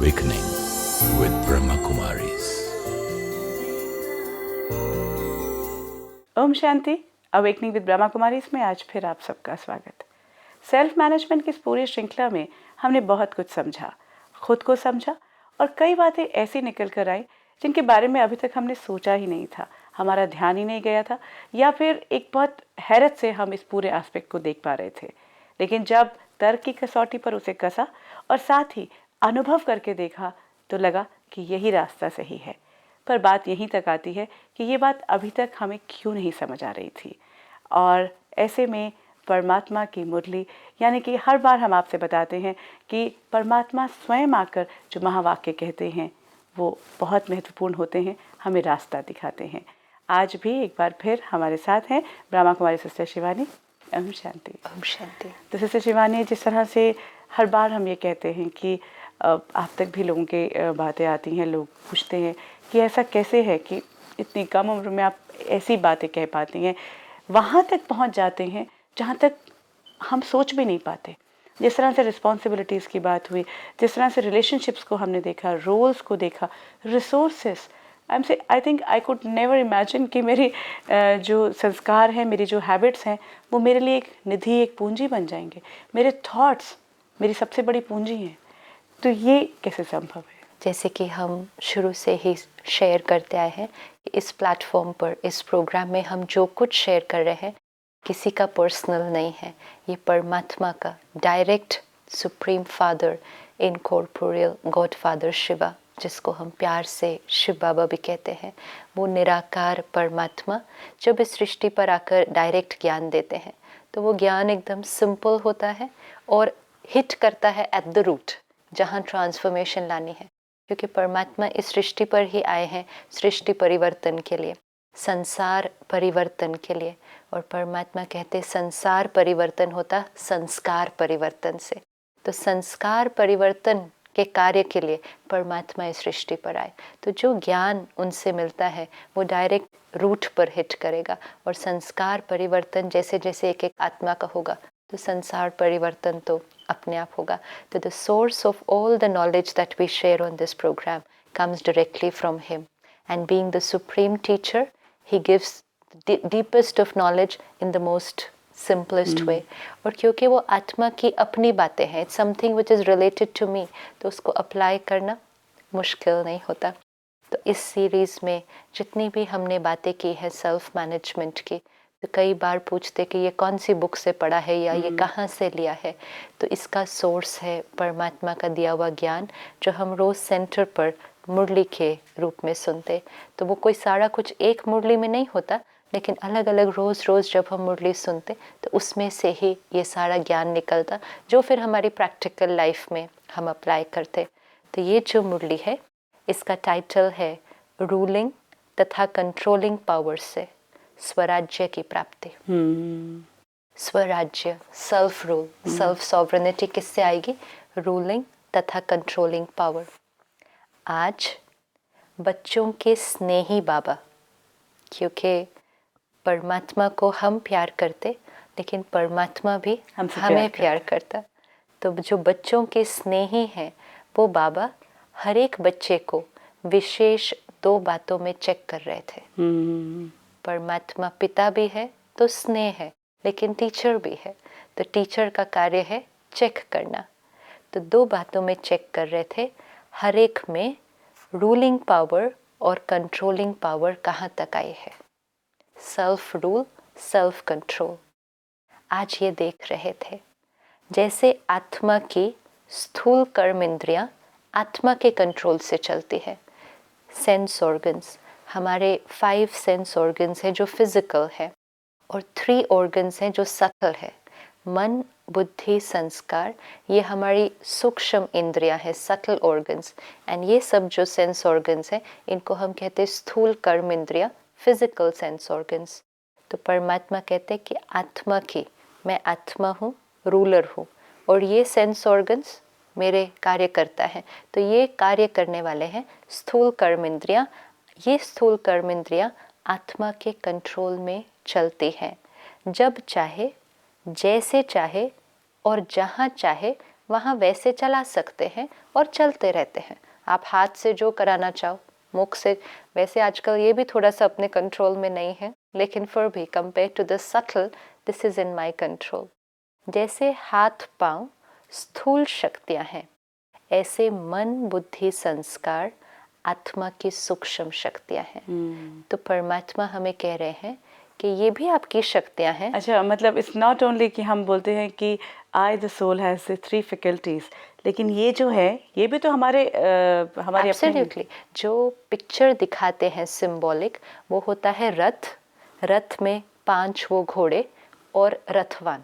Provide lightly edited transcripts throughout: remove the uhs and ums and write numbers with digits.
Awakening with Brahma Kumaris. ओम शांति। Awakening with Brahma Kumaris में आज फिर आप सबका स्वागत। सेल्फ मैनेजमेंट की इस पूरी श्रृंखला में हमने बहुत कुछ समझा, खुद को समझा और कई बातें ऐसी निकल कर आई जिनके बारे में अभी तक हमने सोचा ही नहीं था, हमारा ध्यान ही नहीं गया था, या फिर एक बहुत हैरत से हम इस पूरे एस्पेक्ट को देख पा रहे थे। लेकिन जब तर्क की कसौटी पर उसे कसा और साथ ही अनुभव करके देखा तो लगा कि यही रास्ता सही है। पर बात यहीं तक आती है कि ये बात अभी तक हमें क्यों नहीं समझ आ रही थी। और ऐसे में परमात्मा की मुरली यानी कि हर बार हम आपसे बताते हैं कि परमात्मा स्वयं आकर जो महावाक्य कहते हैं वो बहुत महत्वपूर्ण होते हैं, हमें रास्ता दिखाते हैं। आज भी एक बार फिर हमारे साथ हैं ब्रह्मा कुमारी सिस्टर शिवानी। ओम शांति। ओम शांति। तो सिस्टर शिवानी, जिस तरह से हर बार हम ये कहते हैं कि आप तक भी लोगों के बातें आती हैं, लोग पूछते हैं कि ऐसा कैसे है कि इतनी कम उम्र में आप ऐसी बातें कह पाती हैं, वहाँ तक पहुँच जाते हैं जहाँ तक हम सोच भी नहीं पाते। जिस तरह से रिस्पॉन्सिबिलिटीज़ की बात हुई, जिस तरह से रिलेशनशिप्स को हमने देखा, रोल्स को देखा, resources, I think I could never imagine कि मेरी जो संस्कार हैं, मेरी जो हैबिट्स हैं, वो मेरे लिए एक निधि, एक पूंजी बन जाएंगे। मेरे थॉट्स मेरी सबसे बड़ी पूंजी हैं। तो ये कैसे संभव है? जैसे कि हम शुरू से ही शेयर करते आए हैं कि इस प्लेटफॉर्म पर, इस प्रोग्राम में हम जो कुछ शेयर कर रहे हैं किसी का पर्सनल नहीं है। ये परमात्मा का direct supreme father, incorporeal God father Shiva, जिसको हम प्यार से शिव बाबा भी कहते हैं, वो निराकार परमात्मा जब इस सृष्टि पर आकर डायरेक्ट ज्ञान देते हैं तो वो ज्ञान एकदम सिंपल होता है और हिट करता है एट द रूट, जहाँ ट्रांसफॉर्मेशन लानी है। क्योंकि परमात्मा इस सृष्टि पर ही आए हैं सृष्टि परिवर्तन के लिए, संसार परिवर्तन के लिए। और परमात्मा कहते संसार परिवर्तन होता संस्कार परिवर्तन से। तो संस्कार परिवर्तन के कार्य के लिए परमात्मा इस सृष्टि पर आए। तो जो ज्ञान उनसे मिलता है वो डायरेक्ट रूट पर हिट करेगा। और संस्कार परिवर्तन जैसे जैसे एक एक आत्मा का होगा तो संसार परिवर्तन तो अपने आप होगा। तो the source of all the knowledge that we share on this programme comes directly from him, and being the supreme teacher, he gives the deepest of knowledge in the most simplest way. और क्योंकि वो आत्मा की अपनी बातें हैं, it's something which is related to me, तो उसको अप्लाई करना मुश्किल नहीं होता। तो इस सीरीज़ में जितनी भी हमने बातें की है सेल्फ मैनेजमेंट की, तो कई बार पूछते कि ये कौन सी बुक से पढ़ा है या ये कहाँ से लिया है। तो इसका सोर्स है परमात्मा का दिया हुआ ज्ञान, जो हम रोज़ सेंटर पर मुरली के रूप में सुनते। तो वो कोई सारा कुछ एक मुरली में नहीं होता, लेकिन अलग अलग रोज़ रोज़ जब हम मुरली सुनते तो उसमें से ही ये सारा ज्ञान निकलता, जो फिर हमारी प्रैक्टिकल लाइफ में हम अप्लाई करते। तो ये जो मुरली है इसका टाइटल है रूलिंग तथा कंट्रोलिंग पावर से स्वराज्य की प्राप्ति। स्वराज्य, सेल्फ रूल, सेल्फ सॉवरेनिटी किससे आएगी? रूलिंग तथा कंट्रोलिंग पावर। आज बच्चों के स्नेही बाबा, क्योंकि परमात्मा को हम प्यार करते लेकिन परमात्मा भी हमें प्यार करता। तो जो बच्चों के स्नेही हैं वो बाबा हर एक बच्चे को विशेष 2 बातों में चेक कर रहे थे। परमात्मा पिता भी है तो स्नेह है, लेकिन टीचर भी है, तो टीचर का कार्य है चेक करना। तो 2 बातों में चेक कर रहे थे, हर एक में रूलिंग पावर और कंट्रोलिंग पावर कहाँ तक आई है। सेल्फ रूल, सेल्फ कंट्रोल आज ये देख रहे थे। जैसे आत्मा की स्थूल कर्म इंद्रियां आत्मा के कंट्रोल से चलती है। सेंस ऑर्गन्स, हमारे 5 सेंस ऑर्गन्स हैं जो फिजिकल है, और 3 ऑर्गन्स हैं जो सटल है। मन, बुद्धि, संस्कार, ये हमारी सूक्ष्म इंद्रियां हैं, सटल ऑर्गन्स। एंड ये सब जो सेंस ऑर्गन्स हैं इनको हम कहते हैं स्थूल कर्म इंद्रियां, फिजिकल सेंस ऑर्गन्स। तो परमात्मा कहते हैं कि आत्मा की, मैं आत्मा हूँ, रूलर हूँ, और ये सेंस ऑर्गन्स मेरे कार्य करता है। तो ये कार्य करने वाले हैं स्थूल कर्म इंद्रियां। ये स्थूल कर्म इंद्रियां आत्मा के कंट्रोल में चलती हैं। जब चाहे, जैसे चाहे और जहाँ चाहे वहाँ वैसे चला सकते हैं और चलते रहते हैं। आप हाथ से जो कराना चाहो, मुख से, वैसे आजकल ये भी थोड़ा सा अपने कंट्रोल में नहीं है, लेकिन फिर भी compare to the subtle, this is in my control. जैसे हाथ पांव स्थूल शक्तियाँ हैं, ऐसे मन बुद्धि संस्कार आत्मा की सूक्ष्म शक्तियाँ हैं। तो परमात्मा हमें कह रहे हैं कि ये भी आपकी शक्तियाँ हैं। अच्छा, मतलब इट्स नॉट ओनली कि हम बोलते हैं कि I the soul has the 3 faculties, लेकिन ये जो है ये भी तो हमारे अपने। एब्सोल्युटली, जो पिक्चर दिखाते हैं सिंबॉलिक, वो होता है रथ। रथ में 5 वो घोड़े और रथवान,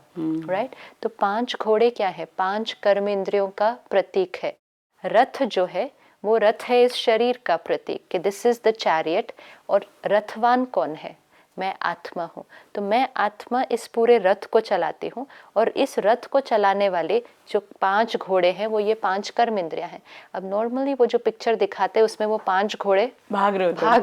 राइट। तो 5 घोड़े क्या है? 5 कर्म इंद्रियों का प्रतीक है। रथ जो है वो रथ है इस शरीर का प्रतीक कि दिस इज द चैरियट। और रथवान कौन है? मैं आत्मा हूँ। तो मैं आत्मा इस पूरे रथ को चलाती हूँ, और इस रथ को चलाने वाले जो 5 घोड़े हैं वो ये 5 कर्म इंद्रियाँ हैं। अब नॉर्मली वो जो पिक्चर दिखाते हैं उसमें वो 5 घोड़े भाग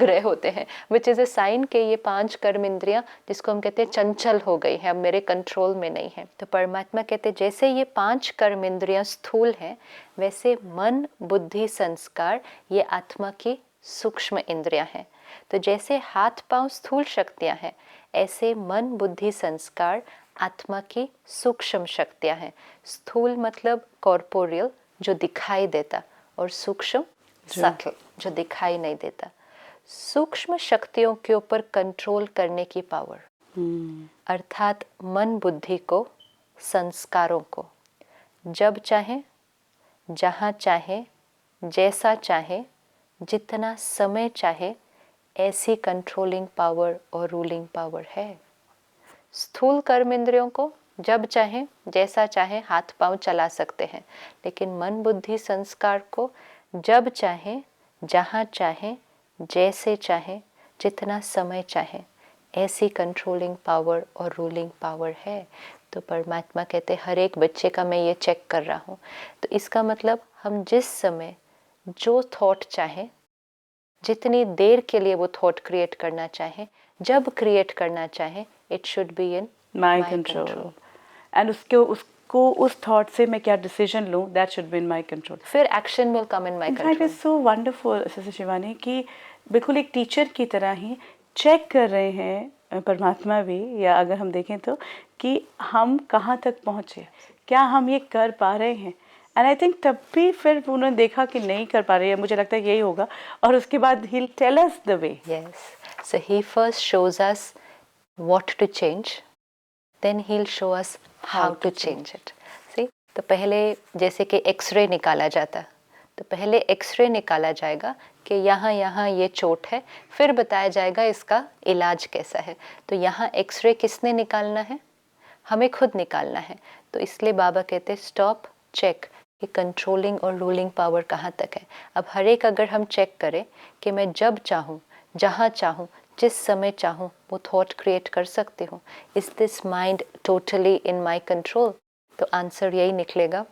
रहे होते हैं, विच इज़ ए साइन कि ये 5 कर्म इंद्रियाँ, जिसको हम कहते हैं चंचल हो गई है, अब मेरे कंट्रोल में नहीं है। तो परमात्मा कहते हैं जैसे ये 5 कर्म इंद्रियाँ स्थूल हैं, वैसे मन बुद्धि संस्कार ये आत्मा की सूक्ष्म इंद्रियाँ हैं। तो जैसे हाथ पांव स्थूल शक्तियां हैं, ऐसे मन बुद्धि संस्कार आत्मा की सूक्ष्म शक्तियां हैं। स्थूल मतलब कॉर्पोरियल, जो दिखाई देता, और सूक्ष्म सटल, जो दिखाई नहीं देता। सूक्ष्म शक्तियों के ऊपर कंट्रोल करने की पावर, अर्थात मन बुद्धि को, संस्कारों को जब चाहे, जहाँ चाहे, जैसा चाहे, जितना समय चाहे, ऐसी कंट्रोलिंग पावर और रूलिंग पावर है। स्थूल कर्म इंद्रियों को जब चाहे जैसा चाहे हाथ पांव चला सकते हैं, लेकिन मन बुद्धि संस्कार को जब चाहे, जहाँ चाहे, जैसे चाहे, जितना समय चाहे, ऐसी कंट्रोलिंग पावर और रूलिंग पावर है। तो परमात्मा कहते हर एक बच्चे का मैं ये चेक कर रहा हूँ। तो इसका मतलब हम जिस समय जो थॉट चाहे, जितनी देर के लिए वो थॉट क्रिएट करना चाहे, जब क्रिएट करना चाहे, it should be in my control. And उसको उस थॉट से मैं क्या डिसीजन लूँ, that should be in my control. फिर action will come in my control. It is so wonderful sister Shivani कि बिल्कुल एक टीचर की तरह ही चेक कर रहे हैं परमात्मा भी, या अगर हम देखें तो, कि हम कहाँ तक पहुँचे, क्या हम ये कर पा रहे हैं। एंड आई थिंक तब भी फिर उन्होंने देखा कि नहीं कर पा रही है, मुझे लगता है यही होगा, और उसके बाद he will tell us the way. Yes, so he first shows us what to change, then he will show us how to change it. See, तो पहले जैसे कि एक्सरे निकाला जाता, तो पहले एक्सरे निकाला जाएगा कि यहाँ यहाँ ये चोट है, फिर बताया जाएगा इसका इलाज कैसा है। तो यहाँ एक्सरे किसने निकालना है? हमें खुद निकालना है। तो इसलिए बाबा कहते स्टॉप, चेक कि कंट्रोलिंग और रूलिंग पावर कहाँ तक है। अब हर एक अगर हम चेक करें कि मैं जब चाहूँ, जहाँ चाहूँ, जिस समय चाहूँ वो थॉट क्रिएट कर सकती हूँ, is this mind totally in my control? तो आंसर यही निकलेगा,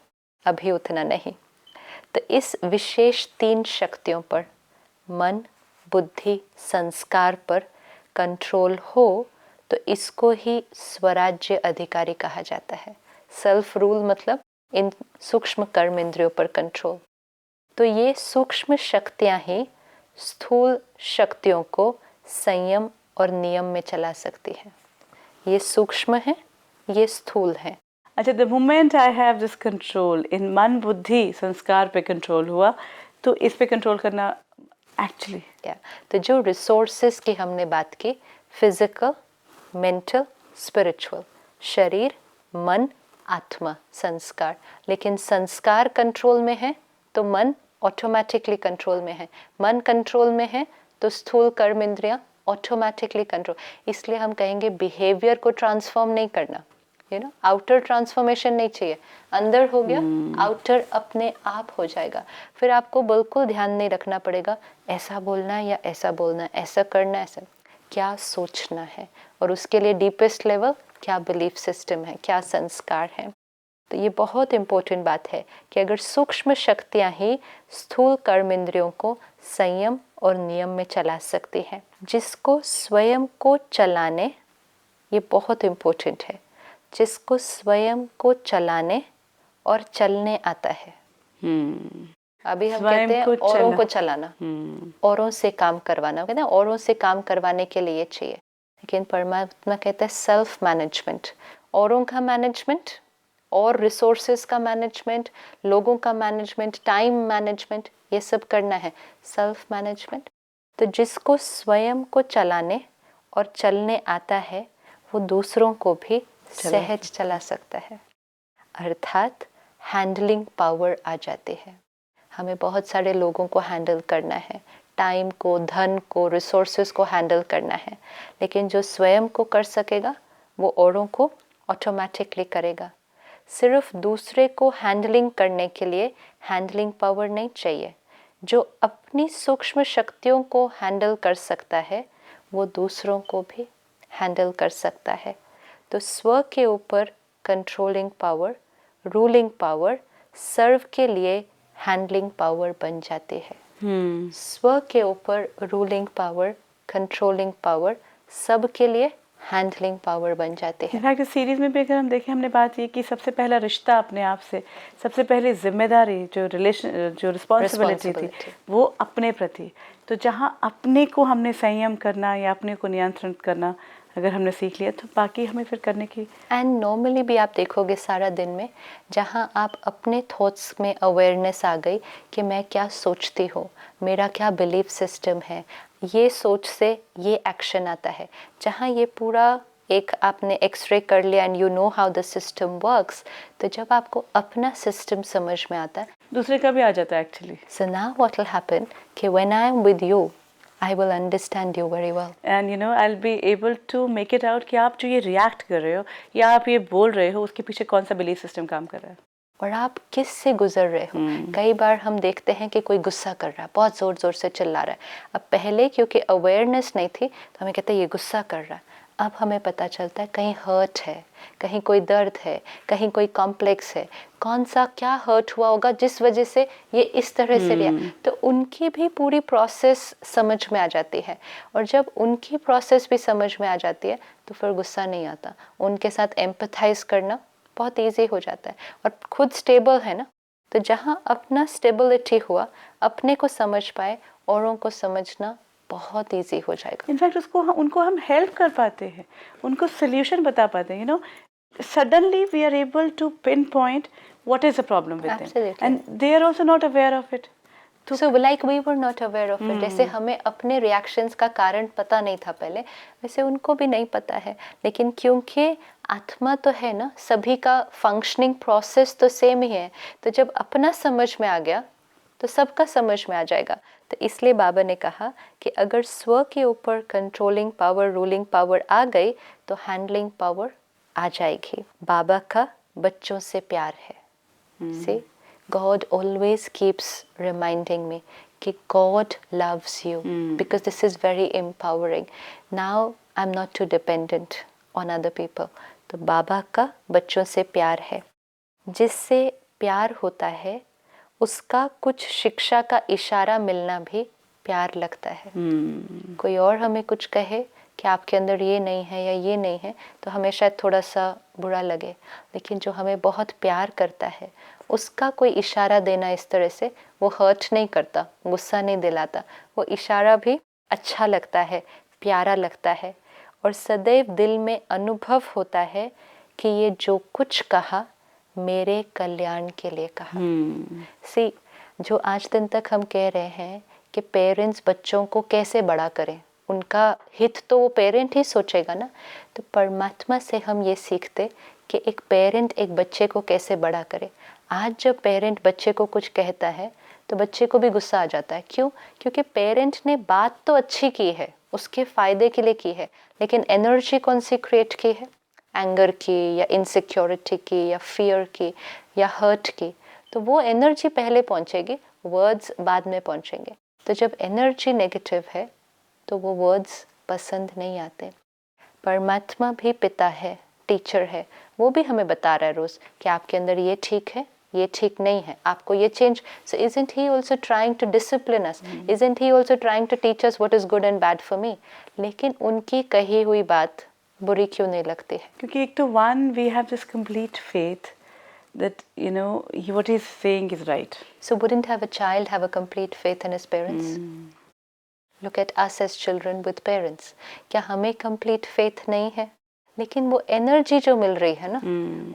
अभी उतना नहीं। तो इस विशेष 3 शक्तियों पर, मन बुद्धि संस्कार पर कंट्रोल हो, तो इसको ही स्वराज्य अधिकारी कहा जाता है। सेल्फ रूल मतलब इन सूक्ष्म कर्म इंद्रियों पर कंट्रोल। तो ये सूक्ष्म शक्तियां ही स्थूल शक्तियों को संयम और नियम में चला सकती हैं। ये सूक्ष्म है, ये स्थूल है। अच्छा, the moment I have this control इन मन बुद्धि संस्कार पे कंट्रोल हुआ, तो इस पे कंट्रोल करना एक्चुअली तो जो रिसोर्सेस की हमने बात की, फिजिकल, मेंटल, स्पिरिचुअल, शरीर, मन, आत्मा, संस्कार, लेकिन संस्कार कंट्रोल में है तो मन ऑटोमेटिकली कंट्रोल में है, मन कंट्रोल में है तो स्थूल कर्म इंद्रियां ऑटोमेटिकली कंट्रोल। इसलिए हम कहेंगे बिहेवियर को ट्रांसफॉर्म नहीं करना, आउटर ट्रांसफॉर्मेशन नहीं चाहिए, अंदर हो गया, आउटर अपने आप हो जाएगा। फिर आपको बिल्कुल ध्यान नहीं रखना पड़ेगा ऐसा बोलना है या ऐसा बोलना है, ऐसा करना है, ऐसा क्या सोचना है, और उसके लिए डीपेस्ट लेवल क्या बिलीफ सिस्टम है, क्या संस्कार है। तो ये बहुत इम्पोर्टेंट बात है कि अगर सूक्ष्म शक्तियाँ ही स्थूल कर्म इंद्रियों को संयम और नियम में चला सकती हैं, जिसको स्वयं को चलाने, ये बहुत इम्पोर्टेंट है, जिसको स्वयं को चलाने और चलने आता है। अभी हम स्वयं कहते हैं को औरों चला- को चलाना, औरों से काम करवाना, कहते हैं औरों से काम करवाने के लिए चाहिए, लेकिन परमात्मा कहते हैं सेल्फ मैनेजमेंट, औरों का मैनेजमेंट और रिसोर्सेज का मैनेजमेंट, लोगों का मैनेजमेंट, टाइम मैनेजमेंट, ये सब करना है, सेल्फ मैनेजमेंट। तो जिसको स्वयं को चलाने और चलने आता है वो दूसरों को भी सहज चला सकता है, अर्थात हैंडलिंग पावर आ जाती है। हमें बहुत सारे लोगों को हैंडल करना है, टाइम को, धन को, रिसोर्सेज को हैंडल करना है, लेकिन जो स्वयं को कर सकेगा वो औरों को ऑटोमेटिकली करेगा। सिर्फ दूसरे को हैंडलिंग करने के लिए हैंडलिंग पावर नहीं चाहिए। जो अपनी सूक्ष्म शक्तियों को हैंडल कर सकता है वो दूसरों को भी हैंडल कर सकता है। तो स्व के ऊपर कंट्रोलिंग पावर, रूलिंग पावर सर्व के लिए हैंडलिंग पावर बन जाती है। स्व के ऊपर रूलिंग पावर, कंट्रोलिंग पावर सब के लिए हैंडलिंग पावर बन जाते हैं। इनफैक्ट इस सीरीज में भी अगर हम देखें, हमने बात ये की सबसे पहला रिश्ता अपने आप से, सबसे पहले जिम्मेदारी, जो रिस्पॉन्सिबिलिटी थी वो अपने प्रति। तो जहाँ अपने को हमने संयम करना या अपने को नियंत्रित करना अगर हमने सीख लिया तो बाकी हमें फिर करने की। एंड नॉर्मली भी आप देखोगे सारा दिन में जहाँ आप अपने थॉट्स में अवेयरनेस आ गई कि मैं क्या सोचती हूँ, मेरा क्या बिलीफ सिस्टम है, ये सोच से ये एक्शन आता है। जहाँ ये पूरा एक आपने एक्सरे कर लिया and you know how the system works, तो जब आपको अपना सिस्टम समझ में आता है दूसरे का भी आ जाता है actually. So now what will happen कि when I am with you I will understand you very well. And you know, I'll be able to make it out कि आप जो ये रिएक्ट कर रहे हो या आप ये बोल रहे हो उसके पीछे कौन सा बिलीफ सिस्टम काम कर रहा है और आप किस से गुजर रहे हो। कई बार हम देखते हैं कि कोई गुस्सा कर रहा है, बहुत ज़ोर ज़ोर से चिल्ला रहा है। अब पहले क्योंकि अवेयरनेस नहीं थी तो हमें कहते हैं ये गुस्सा कर रहा है। अब हमें पता चलता है कहीं हर्ट है, कहीं कोई दर्द है, कहीं कोई कॉम्प्लेक्स है, कौन सा क्या हर्ट हुआ होगा जिस वजह से ये इस तरह से रिया। तो उनकी भी पूरी प्रोसेस समझ में आ जाती है और जब उनकी प्रोसेस भी समझ में आ जाती है तो फिर गुस्सा नहीं आता। उनके साथ एम्पथाइज करना बहुत ईजी हो जाता है और खुद स्टेबल है ना, तो जहाँ अपना स्टेबिलिटी हुआ, अपने को समझ पाए, औरों को समझना बहुत इजी हो जाएगा। इनफैक्ट उनको हम हेल्प कर पाते हैं, उनको सोल्यूशन बता पाते हैं। You know, suddenly we are able to pinpoint what is the problem with them and they are also not aware of it. So like we were not aware of it. जैसे हमें अपने reactions का कारण पता नहीं था पहले, वैसे उनको भी नहीं पता है। लेकिन क्योंकि आत्मा तो है ना, सभी का फंक्शनिंग प्रोसेस तो सेम ही है, तो जब अपना समझ में आ गया तो सबका समझ में आ जाएगा। तो इसलिए बाबा ने कहा कि अगर स्व के ऊपर कंट्रोलिंग पावर, रूलिंग पावर आ गई तो हैंडलिंग पावर आ जाएगी। बाबा का बच्चों से प्यार है। See? God always keeps reminding me कि God loves you because this is very empowering. Now I'm not too dependent on other people. तो बाबा का बच्चों से प्यार है। जिससे प्यार होता है उसका कुछ शिक्षा का इशारा मिलना भी प्यार लगता है। कोई और हमें कुछ कहे कि आपके अंदर ये नहीं है या ये नहीं है तो हमें शायद थोड़ा सा बुरा लगे, लेकिन जो हमें बहुत प्यार करता है उसका कोई इशारा देना इस तरह से, वो हर्ट नहीं करता, गुस्सा नहीं दिलाता, वो इशारा भी अच्छा लगता है, प्यारा लगता है और सदैव दिल में अनुभव होता है कि ये जो कुछ कहा मेरे कल्याण के लिए कहा। सी, जो आज दिन तक हम कह रहे हैं कि पेरेंट्स बच्चों को कैसे बड़ा करें, उनका हित तो वो पेरेंट ही सोचेगा ना। तो परमात्मा से हम ये सीखते कि एक पेरेंट एक बच्चे को कैसे बड़ा करे। आज जब पेरेंट बच्चे को कुछ कहता है तो बच्चे को भी गुस्सा आ जाता है। क्यों? क्योंकि पेरेंट ने बात तो अच्छी की है, उसके फ़ायदे के लिए की है, लेकिन एनर्जी कौन सी क्रिएट की है? एंगर की या इनसिक्योरिटी की या फियर की या हर्ट की। तो वो एनर्जी पहले पहुंचेगी, वर्ड्स बाद में पहुंचेंगे। तो जब एनर्जी नेगेटिव है तो वो वर्ड्स पसंद नहीं आते। परमात्मा भी पिता है, टीचर है, वो भी हमें बता रहा है रोज़ कि आपके अंदर ये ठीक है, ये ठीक नहीं है, आपको ये change. So isn't he also trying to discipline us? Isn't he also trying to teach us what is good and bad for me? लेकिन उनकी कही हुई बात बुरी क्यों नहीं लगती है? क्योंकि एक तो one we have this complete faith that what he's saying is right. So wouldn't have a child have a complete faith in his parents? Look at us as children with parents. क्या हमें complete faith नहीं है? लेकिन वो energy जो मिल रही है ना,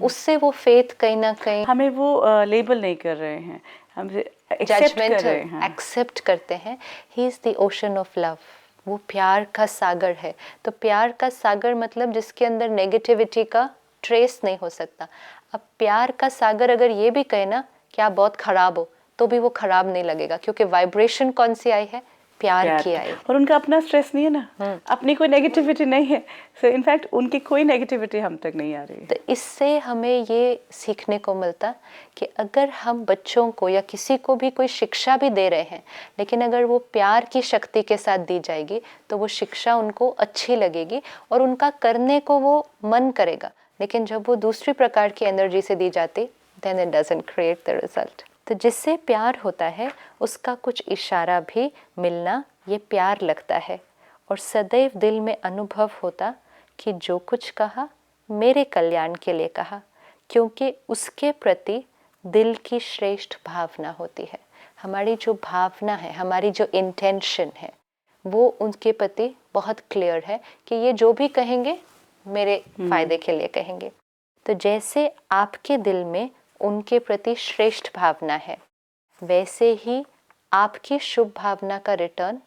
उससे वो फेथ कहीं ना कहीं हमें वो लेबल नहीं कर रहे हैं, हम एक्सेप्ट कर रहे हैं, एक्सेप्ट करते हैं. He is the ocean of love. वो प्यार का सागर है. तो प्यार का सागर मतलब जिसके अंदर नेगेटिविटी का ट्रेस नहीं हो सकता. अब प्यार का सागर अगर ये भी कहे ना कि आप बहुत खराब हो, तो भी वो खराब नहीं लगेगा, क्योंकि वाइब्रेशन कौन सी आई है? प्यार की आई. और उनका अपना स्ट्रेस नहीं है ना, अपनी कोई नेगेटिविटी नहीं है. सो इनफैक्ट उनकी कोई नेगेटिविटी हम तक नहीं आ रही है. तो इससे हमें ये सीखने को मिलता कि अगर हम बच्चों को या किसी को भी कोई शिक्षा भी दे रहे हैं, लेकिन अगर वो प्यार की शक्ति के साथ दी जाएगी तो वो शिक्षा उनको अच्छी लगेगी और उनका करने को वो मन करेगा. लेकिन जब वो दूसरी प्रकार की एनर्जी से दी जाती, then it doesn't create the result. तो जिससे प्यार होता है उसका कुछ इशारा भी मिलना ये प्यार लगता है. और सदैव दिल में अनुभव होता कि जो कुछ कहा मेरे कल्याण के लिए कहा, क्योंकि उसके प्रति दिल की श्रेष्ठ भावना होती है. हमारी जो भावना है, हमारी जो इंटेंशन है, वो उनके प्रति बहुत क्लियर है कि ये जो भी कहेंगे मेरे फायदे के लिए कहेंगे. तो जैसे आपके दिल में उनके प्रति श्रेष्ठ भावना है, वैसे ही आपकी शुभ भावना का रिटर्न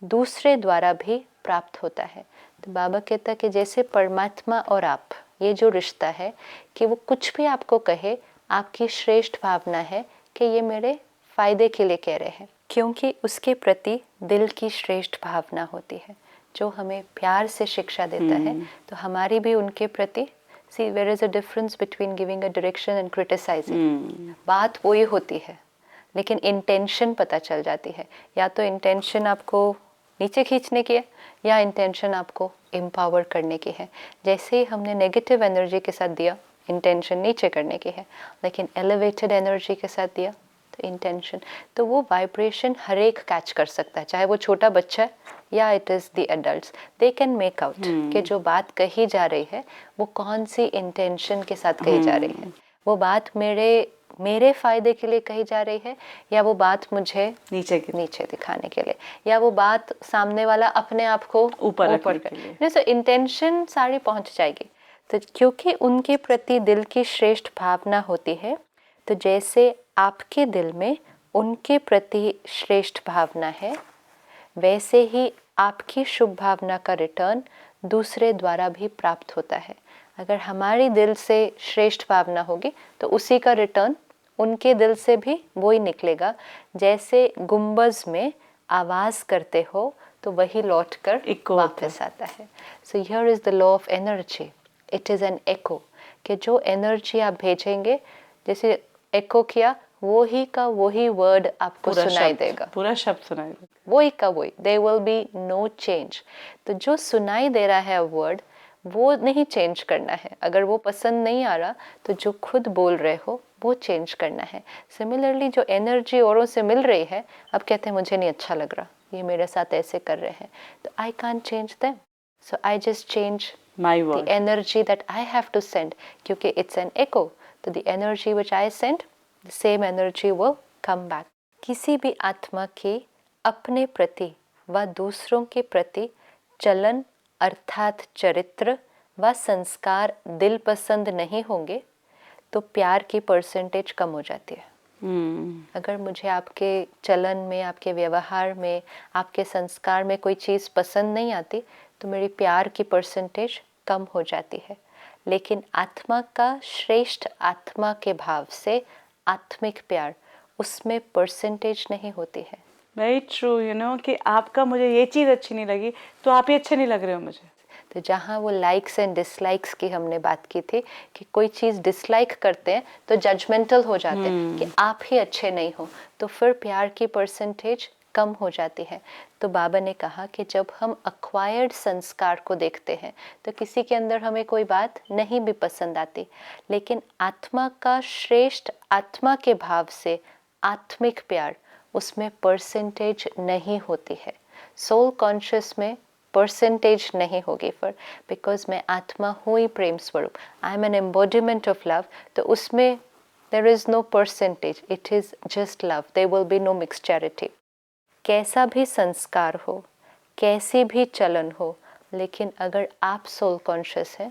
दूसरे द्वारा भी प्राप्त होता है. तो बाबा कहता कि जैसे परमात्मा और आप, ये जो रिश्ता है कि वो कुछ भी आपको कहे, आपकी श्रेष्ठ भावना है कि ये मेरे फायदे के लिए कह रहे हैं, क्योंकि उसके प्रति दिल की श्रेष्ठ भावना होती है जो हमें प्यार से शिक्षा देता है. तो हमारी भी उनके प्रति, see there is a difference between giving a direction and criticizing. बात वही होती है लेकिन इंटेंशन पता चल जाती है. या तो इंटेंशन आपको नीचे खींचने की है या इंटेंशन आपको एम्पावर करने की है. जैसे ही हमने नेगेटिव एनर्जी के साथ दिया, इंटेंशन नीचे करने की है, लेकिन एलिवेटेड एनर्जी के साथ दिया तो इंटेंशन, तो वो वाइब्रेशन हर एक कैच कर सकता है, चाहे वो छोटा बच्चा है या it is the adults. They can make out कि जो बात कही जा रही है वो कौन सी इंटेंशन के साथ कही जा रही है. वो बात मेरे फायदे के लिए कही जा रही है, या वो बात मुझे नीचे दिखाने के लिए, या वो बात सामने वाला अपने आप को ऊपर कर लिए. तो इंटेंशन सारी पहुंच जाएगी. तो क्योंकि उनके प्रति दिल की श्रेष्ठ भावना होती है, तो जैसे आपके दिल में उनके प्रति श्रेष्ठ भावना है, वैसे ही आपकी शुभ भावना का रिटर्न दूसरे द्वारा भी प्राप्त होता है. अगर हमारी दिल से श्रेष्ठ भावना होगी तो उसी का रिटर्न उनके दिल से भी वही निकलेगा. जैसे गुंबज में आवाज़ करते हो तो वही लौट कर वापस आता है. So here is the law of energy. It is an echo, कि जो एनर्जी आप भेजेंगे, जैसे एको किया, वो ही का वही वर्ड आपको सुनाई देगा, पूरा शब्द सुनाई देगा, वही का वही. There will be no change. तो जो सुनाई दे रहा है वर्ड, वो नहीं चेंज करना है. अगर वो पसंद नहीं आ रहा तो जो खुद बोल रहे हो वो चेंज करना है. सिमिलरली जो एनर्जी औरों से मिल रही है, अब कहते हैं मुझे नहीं अच्छा लग रहा, ये मेरे साथ ऐसे कर रहे हैं, तो I can't change them, so I just change my word, the energy that I have to send, क्योंकि इट्स एन एको. तो the energy which I send, the same energy will come back. किसी भी आत्मा की अपने प्रति व दूसरों के प्रति चलन अर्थात चरित्र व संस्कार दिल पसंद नहीं होंगे तो प्यार की परसेंटेज कम हो जाती है. अगर मुझे आपके चलन में, आपके व्यवहार में, आपके संस्कार में कोई चीज़ पसंद नहीं आती तो मेरी प्यार की परसेंटेज कम हो जाती है. लेकिन आत्मा का श्रेष्ठ आत्मा के भाव से आत्मिक प्यार, उसमें परसेंटेज नहीं होती है. Very true. कि आपका मुझे ये चीज़ अच्छी नहीं लगी तो आप ही अच्छे नहीं लग रहे हो मुझे. तो जहाँ वो लाइक्स एंड डिसलाइक्स की हमने बात की थी कि कोई चीज़ डिसलाइक करते हैं तो जजमेंटल हो जाते हैं कि आप ही अच्छे नहीं हो, तो फिर प्यार की परसेंटेज कम हो जाती है. तो बाबा ने कहा कि जब हम अक्वायर्ड संस्कार को देखते हैं तो किसी के अंदर हमें कोई बात नहीं भी पसंद आती, लेकिन आत्मा का श्रेष्ठ आत्मा के भाव से आत्मिक प्यार, उसमें परसेंटेज नहीं होती है. सोल कॉन्शियस में परसेंटेज नहीं होगी फिर, बिकॉज मैं आत्मा हूँ ही प्रेम स्वरूप, I am an embodiment of love. तो उसमें There is no percentage, it is just love. There will be no mixed charity. कैसा भी संस्कार हो, कैसी भी चलन हो, लेकिन अगर आप सोल कॉन्शियस हैं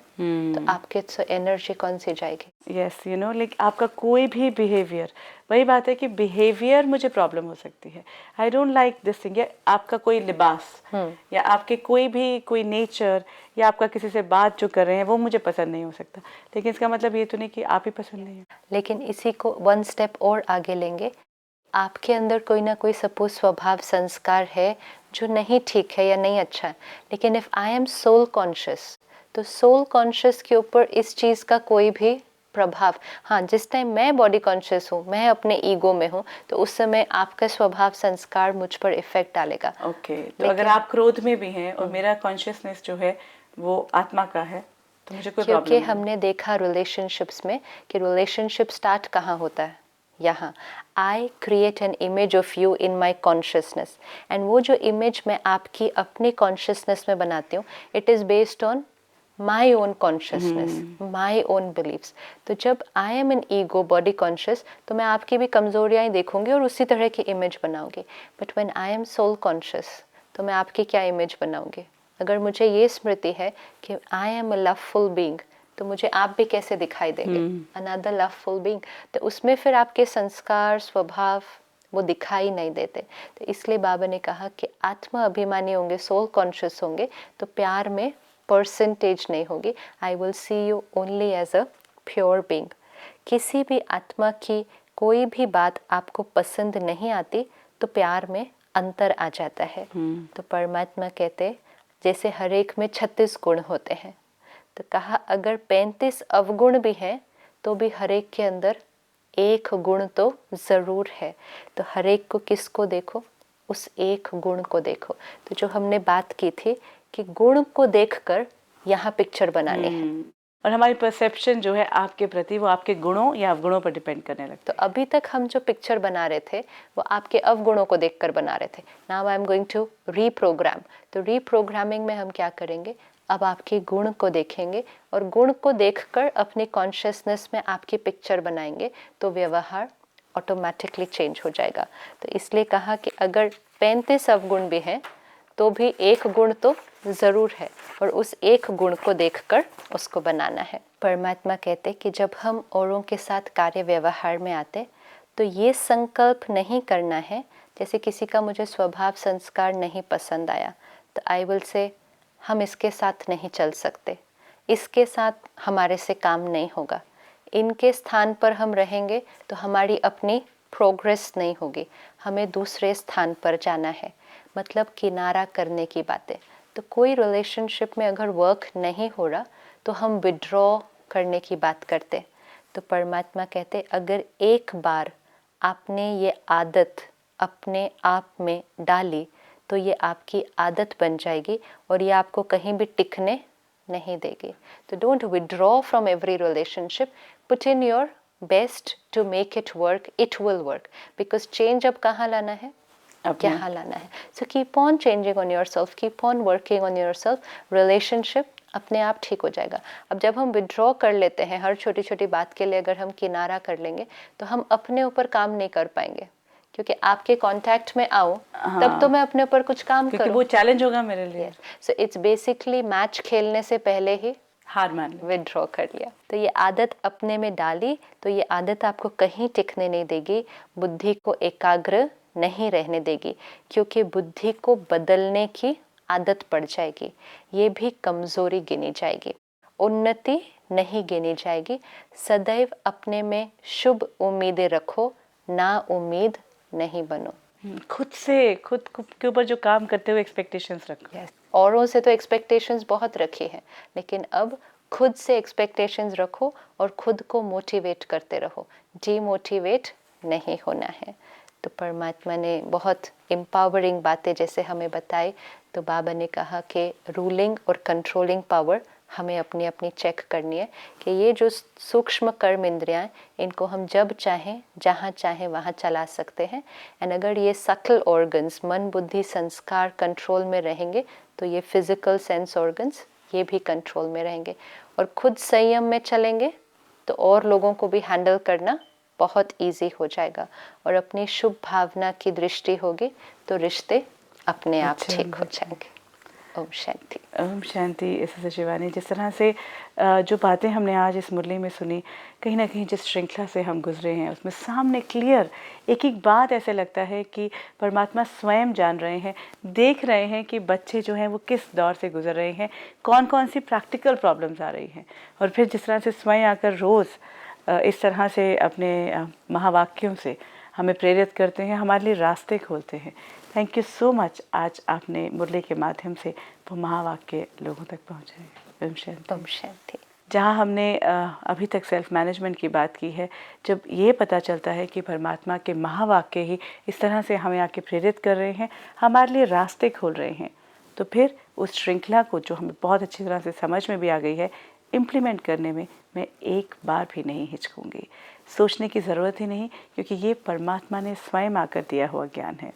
तो आपके तो एनर्जी कौन सी जाएगी? यस, यू नो, लाइक आपका कोई भी बिहेवियर, वही बात है कि बिहेवियर मुझे प्रॉब्लम हो सकती है, I don't like this thing, या आपका कोई लिबास या आपके कोई नेचर या आपका किसी से बात जो कर रहे हैं वो मुझे पसंद नहीं हो सकता, लेकिन इसका मतलब ये तो नहीं कि आप ही पसंद नहीं है। लेकिन इसी को वन स्टेप और आगे लेंगे, आपके अंदर कोई ना कोई सपोज स्वभाव संस्कार है जो नहीं ठीक है या नहीं अच्छा है, लेकिन if I am soul conscious, तो सोल कॉन्शियस के ऊपर इस चीज़ का कोई भी प्रभाव, हाँ, जिस टाइम मैं बॉडी कॉन्शियस हूँ, मैं अपने ईगो में हूँ, तो उस समय आपका स्वभाव संस्कार मुझ पर इफेक्ट डालेगा। ओके, तो अगर आप क्रोध में भी हैं और मेरा कॉन्शियसनेस जो है वो आत्मा का है, तो मुझे कोई प्रॉब्लम क्योंकि नहीं। हमने देखा रिलेशनशिप्स में कि रिलेशनशिप स्टार्ट कहाँ होता है, यहाँ I create an image of you in my consciousness, and वो जो इमेज मैं आपकी अपनी कॉन्शियसनेस में बनाती हूँ, it is based on my own consciousness, my own beliefs. तो जब I am in ego body conscious, तो मैं आपकी भी कमजोरियाँ ही देखूंगी और उसी तरह की इमेज बनाऊंगी। But when I am soul conscious, तो मैं आपकी क्या इमेज बनाऊंगी? अगर मुझे ये स्मृति है कि I am a loveful being, तो मुझे आप भी कैसे दिखाई देंगे? Another loveful being. तो उसमें फिर आपके संस्कार स्वभाव वो दिखाई नहीं देते। तो इसलिए बाबा ने कहा कि आत्मा अभिमानी होंगे, सोल कॉन्शियस होंगे, तो प्यार में परसेंटेज नहीं होगी। I will see you only as a pure being. किसी भी आत्मा की कोई भी बात आपको पसंद नहीं आती, तो प्यार में अंतर आ जाता है। तो परमात्मा कहते जैसे हर एक में 36 गुण होते हैं, तो कहा अगर 35 अवगुण भी हैं तो भी हर एक के अंदर एक गुण तो ज़रूर है। तो हर एक को किसको देखो? उस एक गुण को देखो। तो जो हमने बात की थी कि गुण को देखकर यहाँ पिक्चर बनानी है, और हमारी परसेप्शन जो है आपके प्रति वो आपके गुणों या अवगुणों पर डिपेंड करने लगता तो अभी तक हम जो पिक्चर बना रहे थे वो आपके अवगुणों को देखकर बना रहे थे। Now I am going to reprogram. तो रीप्रोग्रामिंग में हम क्या करेंगे? अब आपके गुण को देखेंगे और गुण को देखकर अपनी कॉन्शियसनेस में आपकी पिक्चर बनाएंगे, तो व्यवहार ऑटोमेटिकली चेंज हो जाएगा। तो इसलिए कहा कि अगर 35 अवगुण भी हैं तो भी एक गुण तो ज़रूर है, और उस एक गुण को देखकर उसको बनाना है। परमात्मा कहते कि जब हम औरों के साथ कार्य व्यवहार में आते, तो ये संकल्प नहीं करना है, जैसे किसी का मुझे स्वभाव संस्कार नहीं पसंद आया, तो आई विल से हम इसके साथ नहीं चल सकते, इसके साथ हमारे से काम नहीं होगा, इनके स्थान पर हम रहेंगे तो हमारी अपनी प्रोग्रेस नहीं होगी, हमें दूसरे स्थान पर जाना है। मतलब किनारा करने की बातें। तो कोई रिलेशनशिप में अगर वर्क नहीं हो रहा तो हम विड्रॉ करने की बात करते। तो परमात्मा कहते अगर एक बार आपने ये आदत अपने आप में डाली तो ये आपकी आदत बन जाएगी और ये आपको कहीं भी टिकने नहीं देगी। तो don't withdraw from every relationship, put in your best to make it work, it will work. Because चेंज अब कहाँ लाना है? क्या लाना है? So keep on changing on yourself, keep on working on yourself, relationship अपने आप ठीक हो जाएगा। अब जब हम विड्रॉ कर लेते हैं हर छोटी छोटी बात के लिए, अगर हम किनारा कर लेंगे तो हम अपने ऊपर काम नहीं कर पाएंगे, क्योंकि आपके कांटेक्ट में आओ तब तो मैं अपने ऊपर कुछ काम करूं, वो चैलेंज होगा मेरे लिए। सो इट्स बेसिकली मैच खेलने से पहले ही हार मान ली, विड्रॉ कर लिया। तो ये आदत अपने में डाली तो ये आदत आपको कहीं टिकने नहीं देगी, बुद्धि को एकाग्र नहीं रहने देगी, क्योंकि बुद्धि को बदलने की आदत पड़ जाएगी, ये भी कमजोरी गिनी जाएगी, उन्नति नहीं गिनी जाएगी। सदैव अपने में शुभ उम्मीदें रखो, ना उम्मीद नहीं बनो। खुद से खुद के ऊपर जो काम करते हुए एक्सपेक्टेशंस रखो। yes. औरों से तो एक्सपेक्टेशंस बहुत रखी है, लेकिन अब खुद से एक्सपेक्टेशंस रखो और खुद को मोटिवेट करते रहो, डीमोटिवेट नहीं होना है। तो परमात्मा ने बहुत एम्पावरिंग बातें जैसे हमें बताई। तो बाबा ने कहा कि रूलिंग और कंट्रोलिंग पावर हमें अपनी अपनी चेक करनी है कि ये जो सूक्ष्म कर्म इंद्रियाँ, इनको हम जब चाहें जहाँ चाहें वहाँ चला सकते हैं। एंड अगर ये सटल ऑर्गन्स मन बुद्धि संस्कार कंट्रोल में रहेंगे तो ये फिजिकल सेंस ऑर्गन्स ये भी कंट्रोल में रहेंगे, और खुद संयम में चलेंगे तो और लोगों को भी हैंडल करना बहुत इजी हो जाएगा। और अपनी शुभ भावना की दृष्टि होगी तो रिश्ते अपने आप ठीक हो जाएंगे। ओम शांति। ओम शांति। इससे शिवानी, जिस तरह से जो बातें हमने आज इस मुरली में सुनी, कहीं ना कहीं जिस श्रृंखला से हम गुजरे हैं उसमें सामने क्लियर एक एक बात ऐसे लगता है कि परमात्मा स्वयं जान रहे हैं, देख रहे हैं कि बच्चे जो हैं वो किस दौर से गुजर रहे हैं, कौन कौन सी प्रैक्टिकल प्रॉब्लम्स आ रही हैं, और फिर जिस तरह से स्वयं आकर रोज़ इस तरह से अपने महावाक्यों से हमें प्रेरित करते हैं, हमारे लिए रास्ते खोलते हैं। Thank you so much. आज आपने मुरली के माध्यम से वो महावाक्य लोगों तक पहुँचाए। ओम शांति। ओम शांति। जहाँ हमने अभी तक सेल्फ मैनेजमेंट की बात की है, जब ये पता चलता है कि परमात्मा के महावाक्य ही इस तरह से हमें आके प्रेरित कर रहे हैं, हमारे लिए रास्ते खोल रहे हैं, तो फिर उस श्रृंखला को जो हमें बहुत अच्छी तरह से समझ में भी आ गई है, इम्प्लीमेंट करने में मैं एक बार भी नहीं हिचकूंगी। सोचने की ज़रूरत ही नहीं, क्योंकि ये परमात्मा ने स्वयं आकर दिया हुआ ज्ञान है।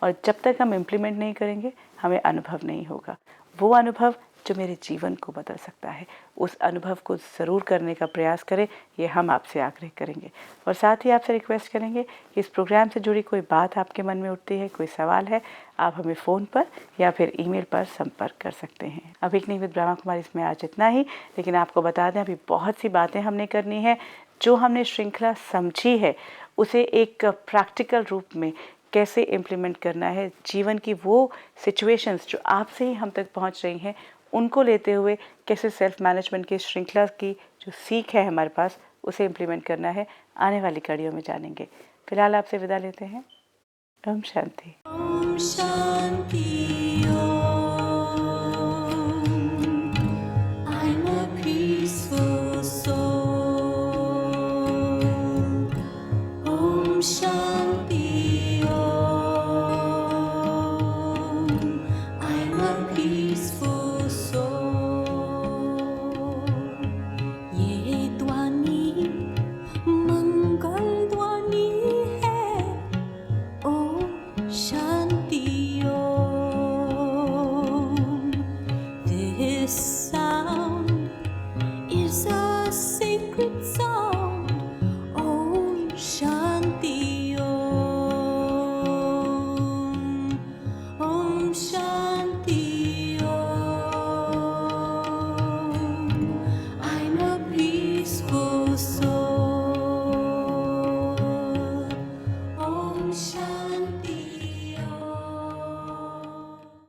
और जब तक हम इम्प्लीमेंट नहीं करेंगे हमें अनुभव नहीं होगा। वो अनुभव जो मेरे जीवन को बदल सकता है, उस अनुभव को ज़रूर करने का प्रयास करें, ये हम आपसे आग्रह करेंगे। और साथ ही आपसे रिक्वेस्ट करेंगे कि इस प्रोग्राम से जुड़ी कोई बात आपके मन में उठती है, कोई सवाल है, आप हमें फ़ोन पर या फिर ईमेल पर संपर्क कर सकते हैं। अवेकनिंग विद ब्रह्मा कुमारी इसमें आज इतना ही, लेकिन आपको बता दें अभी बहुत सी बातें हमने करनी है। जो हमने श्रृंखला समझी है उसे एक प्रैक्टिकल रूप में कैसे इम्प्लीमेंट करना है, जीवन की वो सिचुएशंस जो आपसे ही हम तक पहुंच रही हैं, उनको लेते हुए कैसे सेल्फ मैनेजमेंट की श्रृंखला की जो सीख है हमारे पास, उसे इम्प्लीमेंट करना है, आने वाली कड़ियों में जानेंगे। फिलहाल आपसे विदा लेते हैं। ओम शांति। ओम शांति।